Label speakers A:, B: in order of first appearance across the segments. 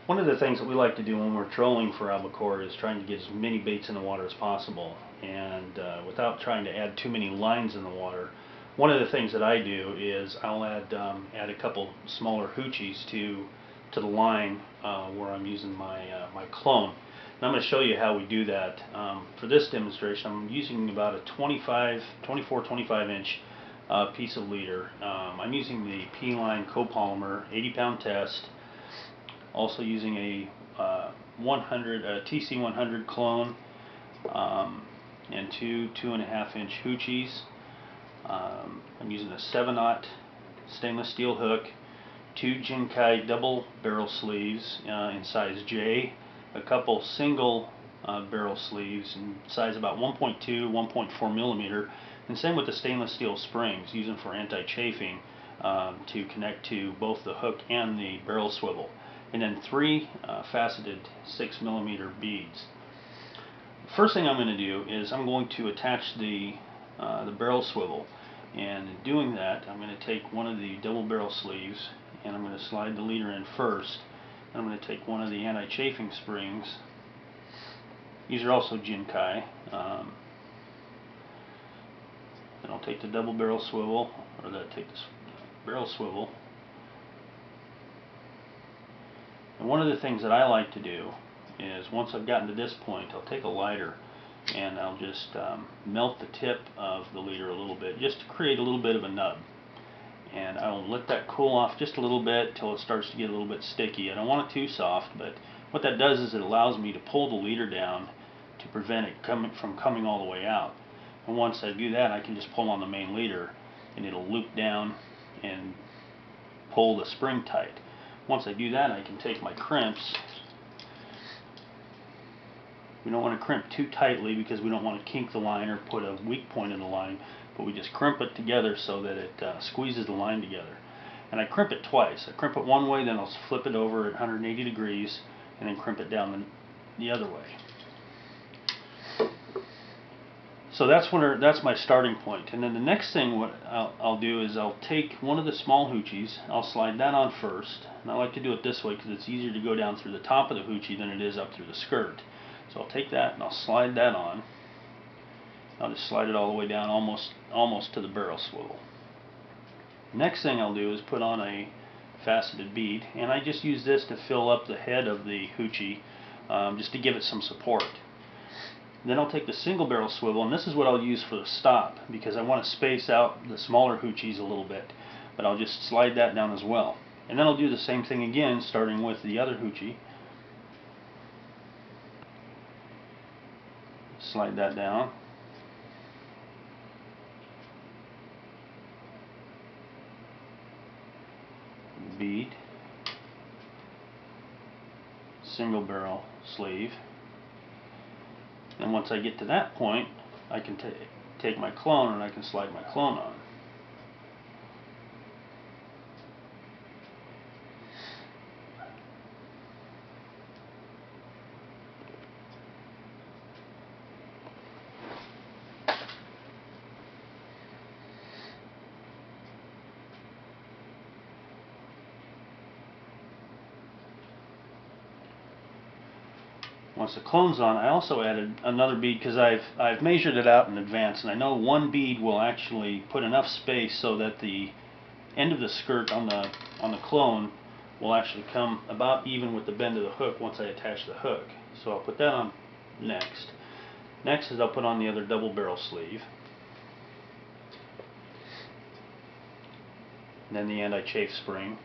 A: One of the things that we like to do when we're trolling for albacore is trying to get as many baits in the water as possible, and without trying to add too many lines in the water. One of the things that I do is I'll add a couple smaller hoochies to the line where I'm using my clone. And I'm going to show you how we do that. For this demonstration, I'm using about a 24-25 inch piece of leader. I'm using the P-line copolymer 80-pound test. Also using a TC100 clone and two 2.5 inch hoochies. I'm using a 7/0 stainless steel hook, two Jinkai double barrel sleeves in size J, a couple single barrel sleeves in size about 1.2 1.4 millimeter, and same with the stainless steel springs, using for anti-chafing to connect to both the hook and the barrel swivel. And then three faceted 6mm beads. First thing I'm going to do is I'm going to attach the barrel swivel, and in doing that I'm going to take one of the double barrel sleeves and I'm going to slide the leader in first, and I'm going to take one of the anti-chafing springs. These are also Jinkai. Then I'll take the double barrel swivel, take the barrel swivel. And one of the things that I like to do is, once I've gotten to this point, I'll take a lighter and I'll just melt the tip of the leader a little bit, just to create a little bit of a nub. And I'll let that cool off just a little bit till it starts to get a little bit sticky. I don't want it too soft, but what that does is it allows me to pull the leader down to prevent it from coming all the way out. And once I do that, I can just pull on the main leader and it'll loop down and pull the spring tight. Once I do that, I can take my crimps. We don't want to crimp too tightly because we don't want to kink the line or put a weak point in the line, but we just crimp it together so that it squeezes the line together. And I crimp it twice. I crimp it one way, then I'll flip it over at 180 degrees and then crimp it down the other way. So that's my starting point. And then the next thing what I'll do is I'll take one of the small hoochies, I'll slide that on first. And I like to do it this way because it's easier to go down through the top of the hoochie than it is up through the skirt. So I'll take that and I'll slide that on. I'll just slide it all the way down almost to the barrel swivel. Next thing I'll do is put on a faceted bead, and I just use this to fill up the head of the hoochie just to give it some support. Then I'll take the single barrel swivel, and this is what I'll use for the stop because I want to space out the smaller hoochies a little bit, but I'll just slide that down as well. And then I'll do the same thing again, starting with the other hoochie. Slide that down. Bead. Single barrel sleeve. And once I get to that point, I can take my clone and I can slide my clone on. Once the clone's on, I also added another bead because I've measured it out in advance, and I know one bead will actually put enough space so that the end of the skirt on the clone will actually come about even with the bend of the hook once I attach the hook. So I'll put that on next. Next is I'll put on the other double barrel sleeve, and then the anti-chafe spring.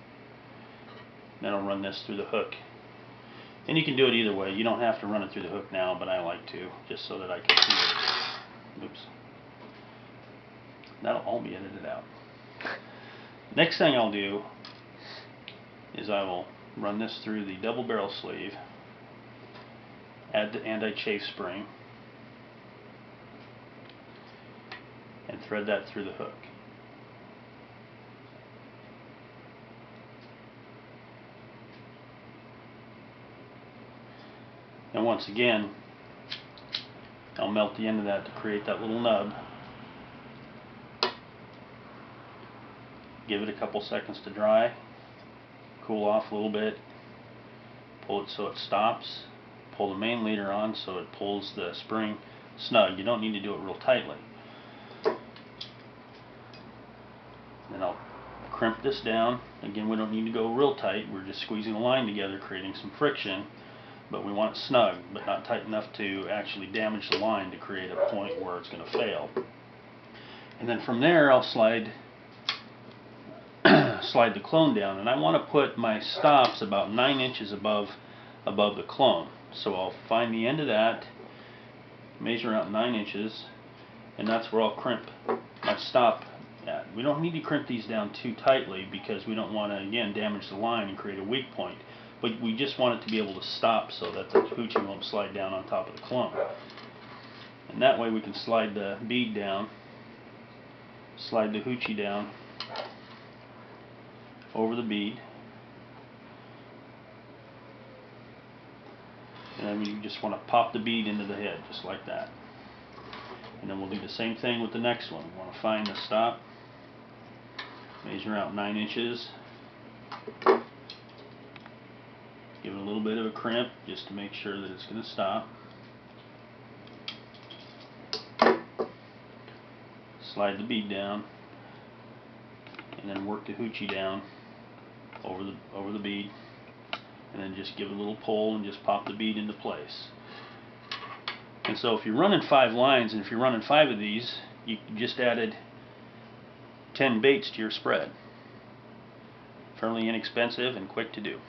A: Then I'll run this through the hook. And you can do it either way. You don't have to run it through the hook now, but I like to, just so that I can see it. Oops. That'll all be edited out. Next thing I'll do is I will run this through the double barrel sleeve, add the anti-chafe spring, and thread that through the hook. And once again, I'll melt the end of that to create that little nub. Give it a couple seconds to dry, cool off a little bit, pull it so it stops, pull the main leader on so it pulls the spring snug. You don't need to do it real tightly. Then I'll crimp this down. Again, we don't need to go real tight. We're just squeezing the line together, creating some friction, but we want it snug, but not tight enough to actually damage the line to create a point where it's going to fail. And then from there, I'll slide the clone down, and I want to put my stops about 9 inches above the clone. So I'll find the end of that, measure out 9 inches, and that's where I'll crimp my stop at. We don't need to crimp these down too tightly because we don't want to, again, damage the line and create a weak point. But we just want it to be able to stop so that the hoochie won't slide down on top of the clone. And that way we can slide the bead down, slide the hoochie down over the bead, and then we just want to pop the bead into the head just like that. And then we'll do the same thing with the next one. We want to find the stop, measure out 9 inches, give it a little bit of a crimp just to make sure that it's going to stop. Slide the bead down, and then work the hoochie down over the bead, and then just give it a little pull and just pop the bead into place. And so if you're running 5 lines, and if you're running 5 of these, you just added 10 baits to your spread. Fairly inexpensive and quick to do.